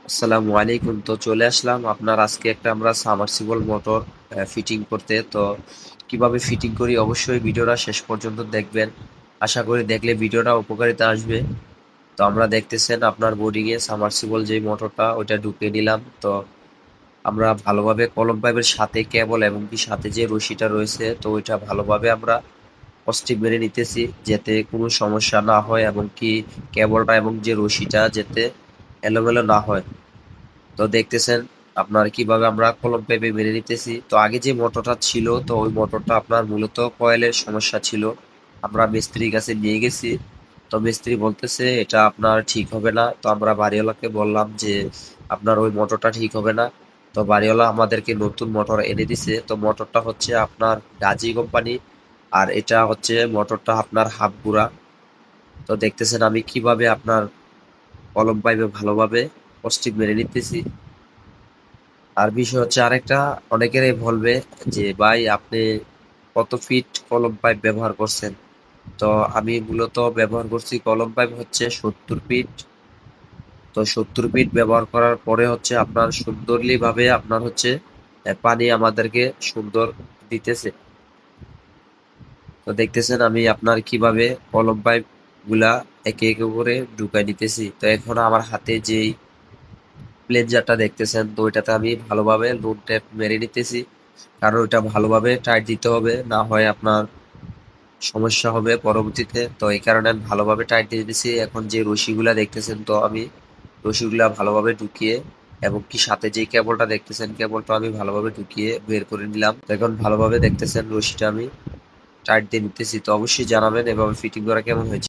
আসসালামু আলাইকুম। তো চলে আসলাম আপনার আজকে একটা আমরা সাবমার্সিবল মোটর ফিটিং করতে। তো কিভাবে ফিটিং করি অবশ্যই ভিডিওটা শেষ পর্যন্ত দেখবেন। আশা করি দেখলে ভিডিওটা উপকারিতা আসবে। তো আমরা দেখতেছেন আপনার বোর্ডিং এ সাবমার্সিবল যে মোটরটা ওইটা ঢুকিয়ে নিলাম। তো আমরা ভালোভাবে কলম পাইপের সাথে কেবল এবং কি সাথে যে রশিটা রয়েছে তো ওইটা ভালোভাবে আমরা স্টিক মেরে নিতেছি যাতে কোনো সমস্যা না হয় এবং কি কেবলটা এবং যে রশিটা যাতে এলোমেলো না হয়। তো দেখতেছেন আপনার কিভাবে আমরা কলম পেপে মেনে নিতেছি। তো আগে যে মোটরটা ছিল তো ওই মোটরটা আপনার মূলত কয়েলের সমস্যা ছিল। আমরা মিস্ত্রির কাছে নিয়ে গেছি। তো মিস্ত্রি বলতেছে এটা আপনার ঠিক হবে না। তো আমরা বাড়িওয়ালাকে বললাম যে আপনার ওই মোটরটা ঠিক হবে না। তো বাড়িওয়ালা আমাদেরকে নতুন মোটর এনে দিছে। তো মোটরটা হচ্ছে আপনার গাজী কোম্পানি, আর এটা হচ্ছে মোটরটা আপনার হাফ গুড়া। তো দেখতেছেন আমি কিভাবে আপনার কলম পাইপে ভালোভাবে স্টিক মেরে নিতেছি। আর বিষয় হচ্ছে আরেকটা, অনেকেরই বলবে যে ভাই আপনি কত ফিট কলম পাইপ ব্যবহার করছেন। তো আমি মূলত ব্যবহার করছি কলম পাইপ হচ্ছে 70 ফিট। তো 70 ফিট ব্যবহার করার পরে হচ্ছে আপনার সুন্দরলি ভাবে আপনার হচ্ছে পানি আমাদেরকে সুন্দর দিতেছে। তো দেখতেছেন আমি আপনার কিভাবে কলম পাইপ গুলা একে একে করে ঢুকাই নিতেছি। তো এখন আমার হাতে যেই প্লেনজারটা দেখতেছেন তো ওইটাতে আমি ভালোভাবে লোড ট্যাপ মেরে নিতেছি, কারণ ওইটা ভালোভাবে টাইট দিতে হবে, না হয় আপনার সমস্যা হবে পরবর্তীতে। তো এই কারণে আমি ভালোভাবে টাইট দিয়ে দিতেছি। এখন যে রশিগুলা দেখতেছেন তো আমি রশিগুলা ভালোভাবে ঢুকিয়ে এবং কি সাথে যে কেবলটা দেখতেছেন কেবলটা আমি ভালোভাবে ঢুকিয়ে বের করে নিলাম। তো এখন ভালোভাবে দেখতেছেন রশিটা আমি টাইট দিয়ে নিতেছি। তো অবশ্যই জানাবেন এভাবে ফিটিং করা কেমন হয়েছে।